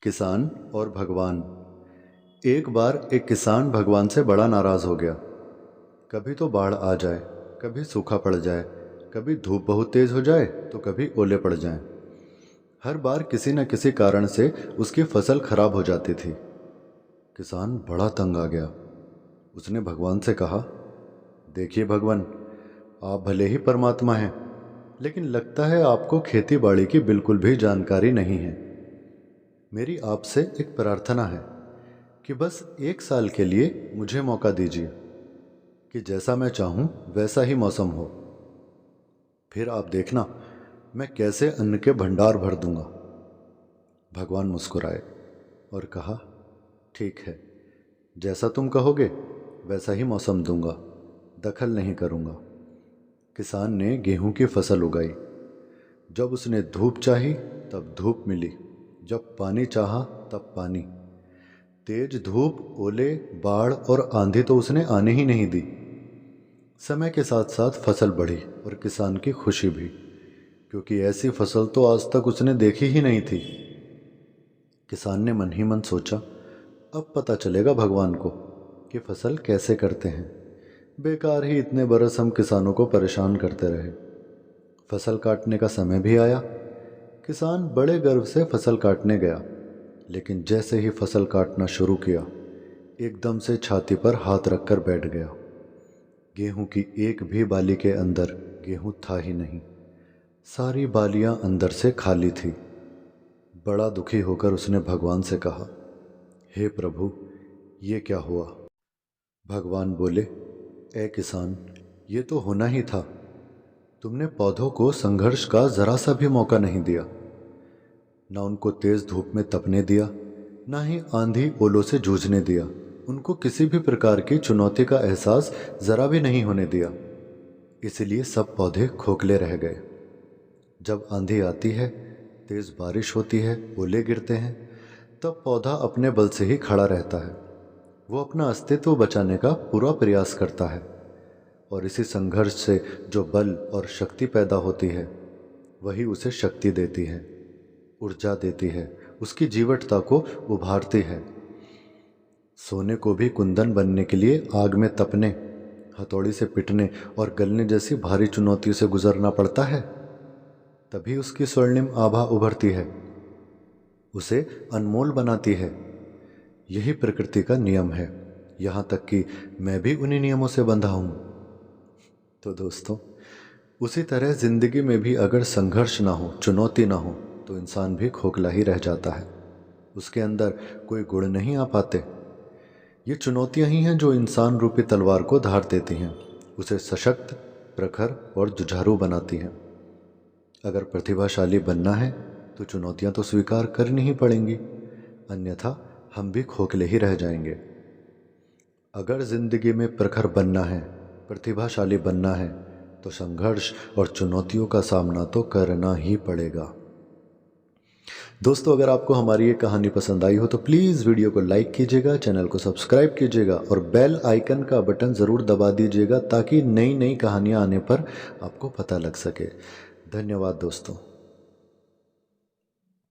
किसान और भगवान। एक बार एक किसान भगवान से बड़ा नाराज़ हो गया। कभी तो बाढ़ आ जाए, कभी सूखा पड़ जाए, कभी धूप बहुत तेज़ हो जाए तो कभी ओले पड़ जाएं। हर बार किसी न किसी कारण से उसकी फसल खराब हो जाती थी। किसान बड़ा तंग आ गया। उसने भगवान से कहा, देखिए भगवान, आप भले ही परमात्मा हैं, लेकिन लगता है आपको खेती बाड़ी की बिल्कुल भी जानकारी नहीं है। मेरी आपसे एक प्रार्थना है कि बस एक साल के लिए मुझे मौका दीजिए कि जैसा मैं चाहूँ वैसा ही मौसम हो। फिर आप देखना मैं कैसे अन्न के भंडार भर दूंगा। भगवान मुस्कुराए और कहा, ठीक है, जैसा तुम कहोगे वैसा ही मौसम दूंगा, दखल नहीं करूंगा। किसान ने गेहूं की फसल उगाई। जब उसने धूप चाही तब धूप मिली, जब पानी चाहा तब पानी। तेज धूप, ओले, बाढ़ और आंधी तो उसने आने ही नहीं दी। समय के साथ साथ फसल बढ़ी और किसान की खुशी भी, क्योंकि ऐसी फसल तो आज तक उसने देखी ही नहीं थी। किसान ने मन ही मन सोचा, अब पता चलेगा भगवान को कि फसल कैसे करते हैं। बेकार ही इतने बरस हम किसानों को परेशान करते रहे। फसल काटने का समय भी आया। किसान बड़े गर्व से फसल काटने गया, लेकिन जैसे ही फसल काटना शुरू किया, एकदम से छाती पर हाथ रखकर बैठ गया। गेहूं की एक भी बाली के अंदर गेहूं था ही नहीं। सारी बालियां अंदर से खाली थी। बड़ा दुखी होकर उसने भगवान से कहा, हे प्रभु, ये क्या हुआ? भगवान बोले, ए किसान, ये तो होना ही था। तुमने पौधों को संघर्ष का जरा सा भी मौका नहीं दिया। ना उनको तेज धूप में तपने दिया, ना ही आंधी ओलों से जूझने दिया। उनको किसी भी प्रकार की चुनौती का एहसास जरा भी नहीं होने दिया। इसलिए सब पौधे खोखले रह गए। जब आंधी आती है, तेज बारिश होती है, ओले गिरते हैं, तब पौधा अपने बल से ही खड़ा रहता है। वो अपना अस्तित्व बचाने का पूरा प्रयास करता है, और इसी संघर्ष से जो बल और शक्ति पैदा होती है, वही उसे शक्ति देती है, ऊर्जा देती है, उसकी जीवटता को उभारती है। सोने को भी कुंदन बनने के लिए आग में तपने, हथौड़ी से पिटने और गलने जैसी भारी चुनौतियों से गुजरना पड़ता है, तभी उसकी स्वर्णिम आभा उभरती है, उसे अनमोल बनाती है। यही प्रकृति का नियम है। यहाँ तक कि मैं भी उन्हीं नियमों से बंधा हूँ। तो दोस्तों, उसी तरह जिंदगी में भी अगर संघर्ष ना हो, चुनौती ना हो, तो इंसान भी खोखला ही रह जाता है। उसके अंदर कोई गुण नहीं आ पाते। ये चुनौतियां ही हैं जो इंसान रूपी तलवार को धार देती हैं, उसे सशक्त, प्रखर और जुझारू बनाती हैं। अगर प्रतिभाशाली बनना है तो चुनौतियां तो स्वीकार करनी ही पड़ेंगी, अन्यथा हम भी खोखले ही रह जाएंगे। अगर जिंदगी में प्रखर बनना है, प्रतिभाशाली बनना है, तो संघर्ष और चुनौतियों का सामना तो करना ही पड़ेगा। दोस्तों, अगर आपको हमारी ये कहानी पसंद आई हो तो प्लीज़ वीडियो को लाइक कीजिएगा, चैनल को सब्सक्राइब कीजिएगा और बेल आइकन का बटन ज़रूर दबा दीजिएगा, ताकि नई नई कहानियाँ आने पर आपको पता लग सके। धन्यवाद दोस्तों।